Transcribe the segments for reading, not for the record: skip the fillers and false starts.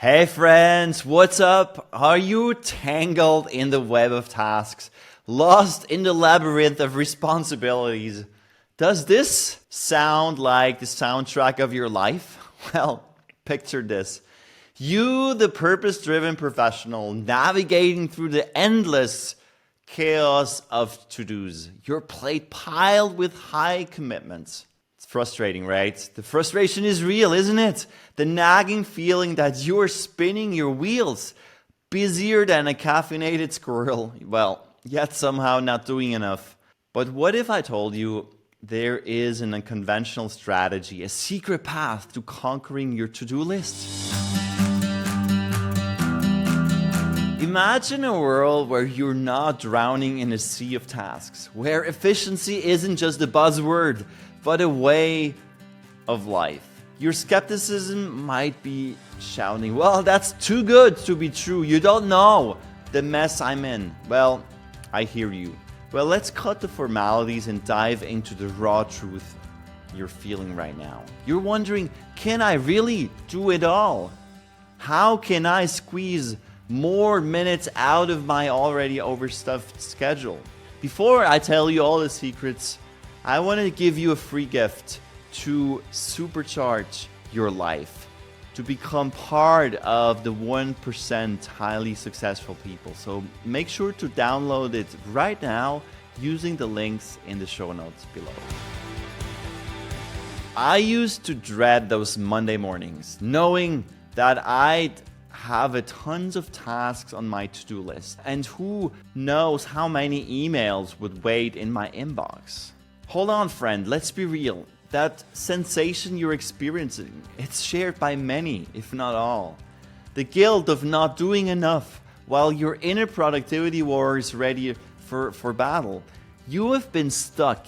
Hey friends, what's up? Are you tangled in the web of tasks, lost in the labyrinth of responsibilities? Does this sound like the soundtrack of your life? Well, picture this. You, the purpose-driven professional, navigating through the endless chaos of to-dos, your plate piled with high commitments. It's frustrating, right? The frustration is real, isn't it? The nagging feeling that you're spinning your wheels, busier than a caffeinated squirrel. Well, yet somehow not doing enough. But what if I told you there is an unconventional strategy, a secret path to conquering your to-do list? Imagine a world where you're not drowning in a sea of tasks, where efficiency isn't just a buzzword, but a way of life. Your skepticism might be shouting, well, that's too good to be true. You don't know the mess I'm in. Well, I hear you. Well, let's cut the formalities and dive into the raw truth you're feeling right now. You're wondering, can I really do it all? How can I squeeze more minutes out of my already overstuffed schedule? Before I tell you all the secrets, I want to give you a free gift to supercharge your life, to become part of the 1% highly successful people. So make sure to download it right now using the links in the show notes below. I used to dread those Monday mornings, knowing that I'd have a tons of tasks on my to-do list, and who knows how many emails would wait in my inbox. Hold on, friend, let's be real. That sensation you're experiencing, it's shared by many, if not all. The guilt of not doing enough while your inner productivity war is ready for battle. You have been stuck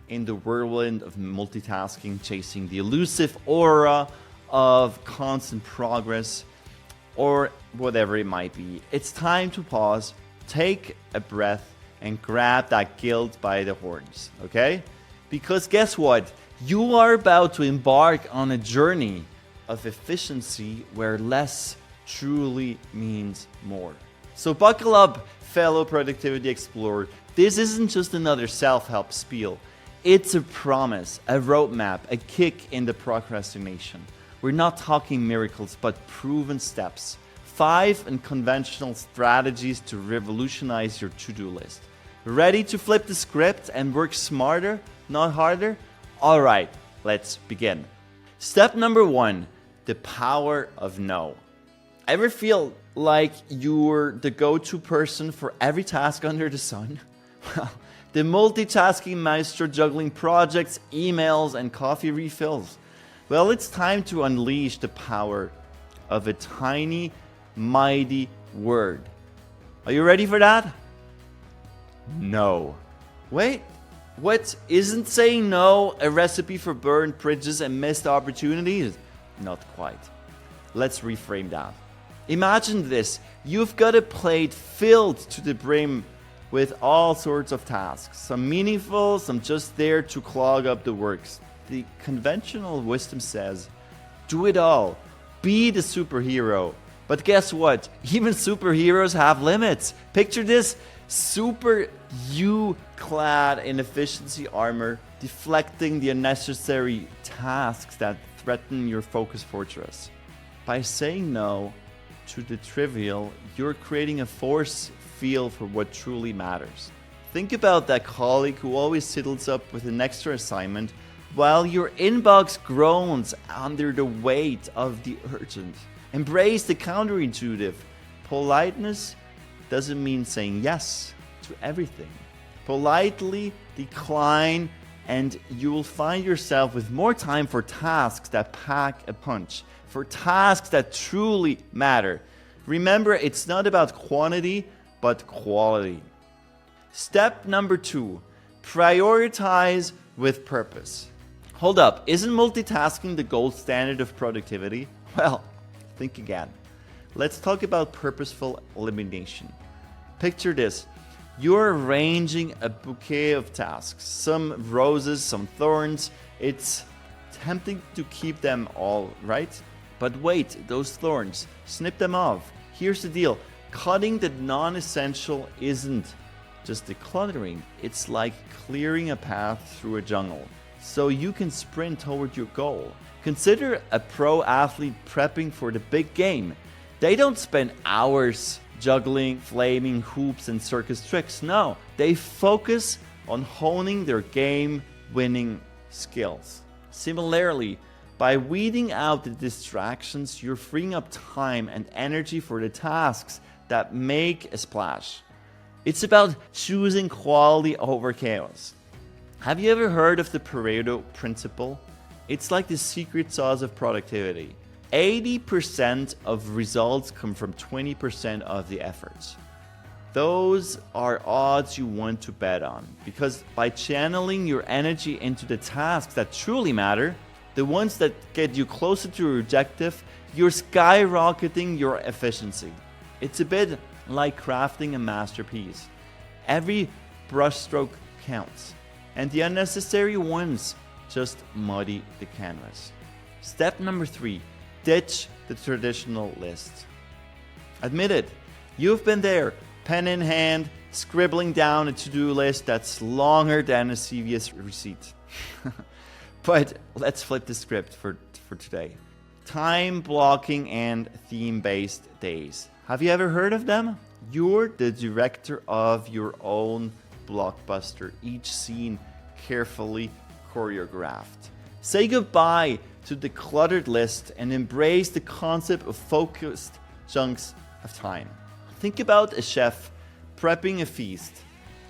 in the whirlwind of multitasking, chasing the elusive aura of constant progress, or whatever it might be. It's time to pause, take a breath, and grab that guilt by the horns, okay? Because guess what? You are about to embark on a journey of efficiency where less truly means more. So buckle up, fellow productivity explorer. This isn't just another self-help spiel. It's a promise, a roadmap, a kick in the procrastination. We're not talking miracles, but proven steps. 5 unconventional strategies to revolutionize your to-do list. Ready to flip the script and work smarter, not harder? All right, let's begin. Step number 1, the power of no. Ever feel like you're the go-to person for every task under the sun? Well, the multitasking maestro juggling projects, emails, and coffee refills. Well, it's time to unleash the power of a tiny, mighty word. Are you ready for that? No. Wait, what? Isn't saying no a recipe for burned bridges and missed opportunities? Not quite. Let's reframe that. Imagine this. You've got a plate filled to the brim with all sorts of tasks. Some meaningful, some just there to clog up the works. The conventional wisdom says, do it all. Be the superhero. But guess what? Even superheroes have limits. Picture this. Super you clad in efficiency armor, deflecting the unnecessary tasks that threaten your focus fortress. By saying no to the trivial, you're creating a force field for what truly matters. Think about that colleague who always sidles up with an extra assignment while your inbox groans under the weight of the urgent. Embrace the counterintuitive. Politeness doesn't mean saying yes to everything. Politely decline, and you will find yourself with more time for tasks that pack a punch, for tasks that truly matter. Remember, it's not about quantity, but quality. Step number 2, prioritize with purpose. Hold up, isn't multitasking the gold standard of productivity? Well, think again. Let's talk about purposeful elimination. Picture this. You're arranging a bouquet of tasks, some roses, some thorns. It's tempting to keep them all, right? But wait, those thorns, snip them off. Here's the deal. Cutting the non-essential isn't just decluttering. It's like clearing a path through a jungle so you can sprint toward your goal. Consider a pro athlete prepping for the big game. They don't spend hours juggling flaming hoops and circus tricks. No, they focus on honing their game-winning skills. Similarly, by weeding out the distractions, you're freeing up time and energy for the tasks that make a splash. It's about choosing quality over chaos. Have you ever heard of the Pareto principle? It's like the secret sauce of productivity. 80% of results come from 20% of the efforts. Those are odds you want to bet on, because by channeling your energy into the tasks that truly matter, the ones that get you closer to your objective, you're skyrocketing your efficiency. It's a bit like crafting a masterpiece. Every brushstroke counts, and the unnecessary ones just muddy the canvas. Step number 3, ditch the traditional list. Admit it, you've been there, pen in hand, scribbling down a to-do list that's longer than a CVS receipt. But let's flip the script for today. Time blocking and theme-based days. Have you ever heard of them? You're the director of your own blockbuster, each scene carefully choreographed. Say goodbye to the cluttered list and embrace the concept of focused chunks of time. Think about a chef prepping a feast.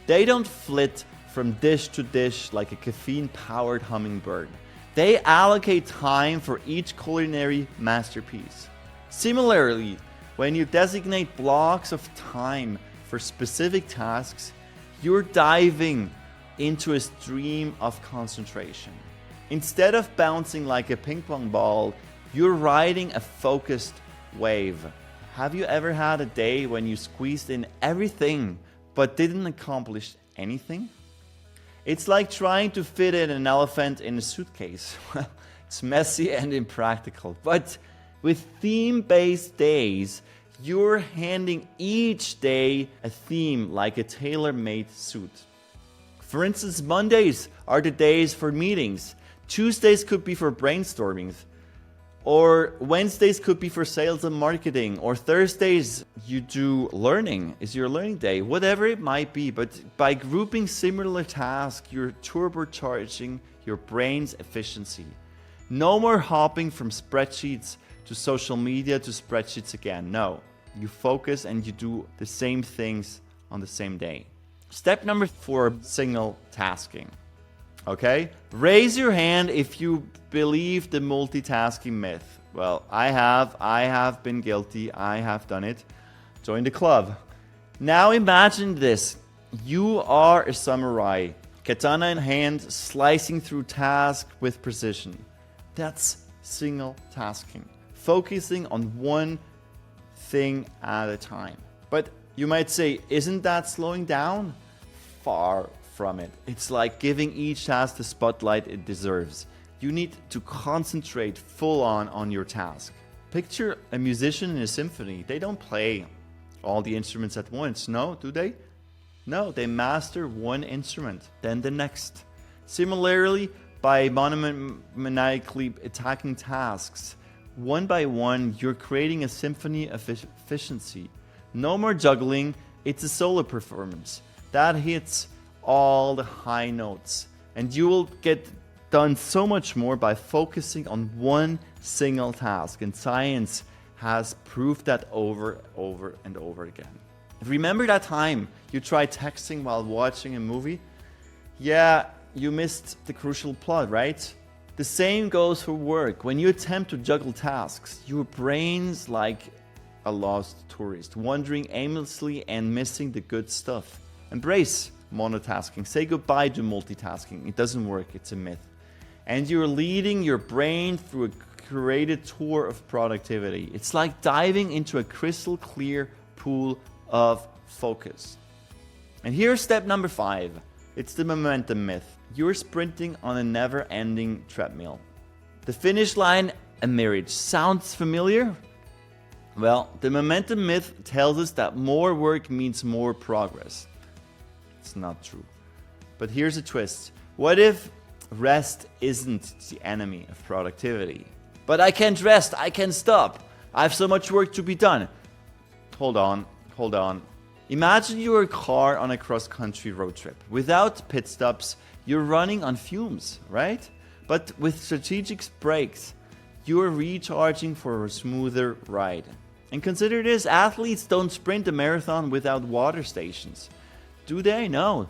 They don't flit from dish to dish like a caffeine-powered hummingbird. They allocate time for each culinary masterpiece. Similarly, when you designate blocks of time for specific tasks, you're diving into a stream of concentration. Instead of bouncing like a ping pong ball, you're riding a focused wave. Have you ever had a day when you squeezed in everything but didn't accomplish anything? It's like trying to fit in an elephant in a suitcase. Well, it's messy and impractical. But with theme-based days, you're handing each day a theme like a tailor-made suit. For instance, Mondays are the days for meetings. Tuesdays could be for brainstorming. Or Wednesdays could be for sales and marketing. Or Thursdays you do learning, is your learning day. Whatever it might be. But by grouping similar tasks, you're turbocharging your brain's efficiency. No more hopping from spreadsheets to social media to spreadsheets again. No, you focus and you do the same things on the same day. Step number 4, single tasking. Okay? Raise your hand if you believe the multitasking myth. Well, I have been guilty. I have done it. Join the club. Now imagine this. You are a samurai, katana in hand, slicing through tasks with precision. That's single tasking. Focusing on one thing at a time. But you might say, isn't that slowing down? Far from it. It's like giving each task the spotlight it deserves. You need to concentrate full on your task. Picture a musician in a symphony. They don't play all the instruments at once, no, do they? No, they master one instrument, then the next. Similarly, by maniacally attacking tasks, one by one, you're creating a symphony of efficiency. No more juggling, it's a solo performance. That hits all the high notes. And you will get done so much more by focusing on one single task. And science has proved that over and over again. Remember that time you tried texting while watching a movie? Yeah, you missed the crucial plot, right? The same goes for work. When you attempt to juggle tasks, your brain's like a lost tourist, wandering aimlessly and missing the good stuff. Embrace monotasking. Say goodbye to multitasking. It doesn't work. It's a myth. And you're leading your brain through a curated tour of productivity. It's like diving into a crystal clear pool of focus. And here's step number 5. It's the momentum myth. You're sprinting on a never-ending treadmill. The finish line a marriage. Sounds familiar? Well, the momentum myth tells us that more work means more progress. It's not true. But here's a twist. What if rest isn't the enemy of productivity? But I can't rest, I can't stop. I have so much work to be done. Hold on. Imagine you're a car on a cross-country road trip. Without pit stops, you're running on fumes, right? But with strategic brakes, you're recharging for a smoother ride. And consider this, athletes don't sprint a marathon without water stations. Do they? No.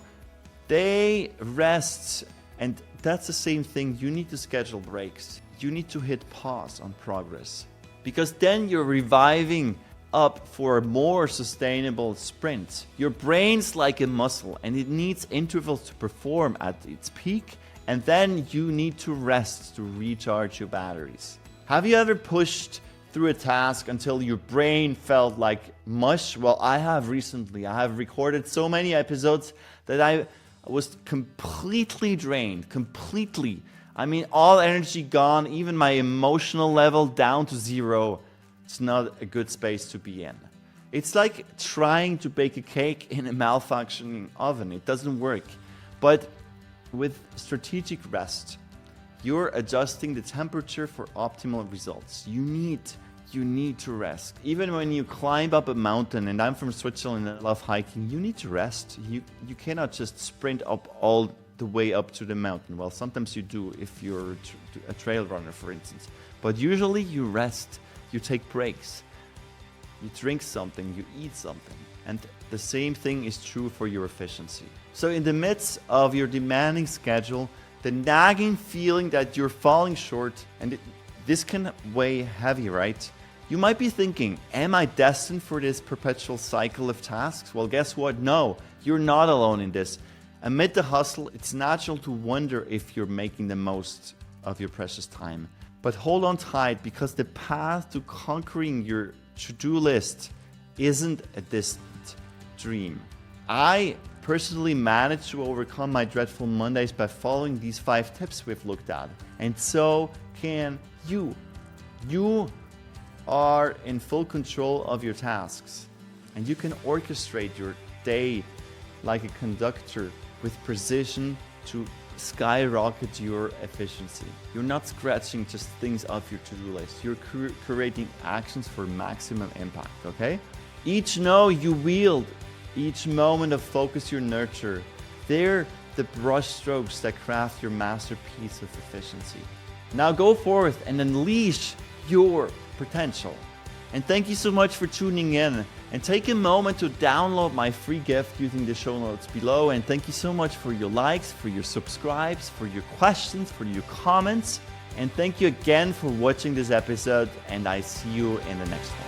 They rest, and that's the same thing. You need to schedule breaks. You need to hit pause on progress, because then you're reviving up for a more sustainable sprint. Your brain's like a muscle, and it needs intervals to perform at its peak, and then you need to rest to recharge your batteries. Have you ever pushed through a task until your brain felt like mush? Well, I have recently. I have recorded so many episodes that I was completely drained, completely. I mean, all energy gone, even my emotional level down to zero. It's not a good space to be in. It's like trying to bake a cake in a malfunctioning oven. It doesn't work. But with strategic rest, you're adjusting the temperature for optimal results. You need to rest. Even when you climb up a mountain, and I'm from Switzerland and I love hiking, you need to rest. You cannot just sprint up all the way up to the mountain. Well, sometimes you do if you're a trail runner, for instance. But usually you rest, you take breaks, you drink something, you eat something. And the same thing is true for your efficiency. So in the midst of your demanding schedule, the nagging feeling that you're falling short, and this can weigh heavy, right? You might be thinking, am I destined for this perpetual cycle of tasks? Well, guess what? No, you're not alone in this. Amid the hustle, it's natural to wonder if you're making the most of your precious time. But hold on tight, because the path to conquering your to-do list isn't a distant dream. I personally managed to overcome my dreadful Mondays by following these 5 tips we've looked at. And so can you. You are in full control of your tasks, and you can orchestrate your day like a conductor with precision to skyrocket your efficiency. You're not scratching just things off your to-do list. You're creating actions for maximum impact, okay? Each no you wield, each moment of focus you nurture, they're the brushstrokes that craft your masterpiece of efficiency. Now go forth and unleash your potential. And thank you so much for tuning in. And take a moment to download my free gift using the show notes below. And thank you so much for your likes, for your subscribes, for your questions, for your comments. And thank you again for watching this episode. And I see you in the next one.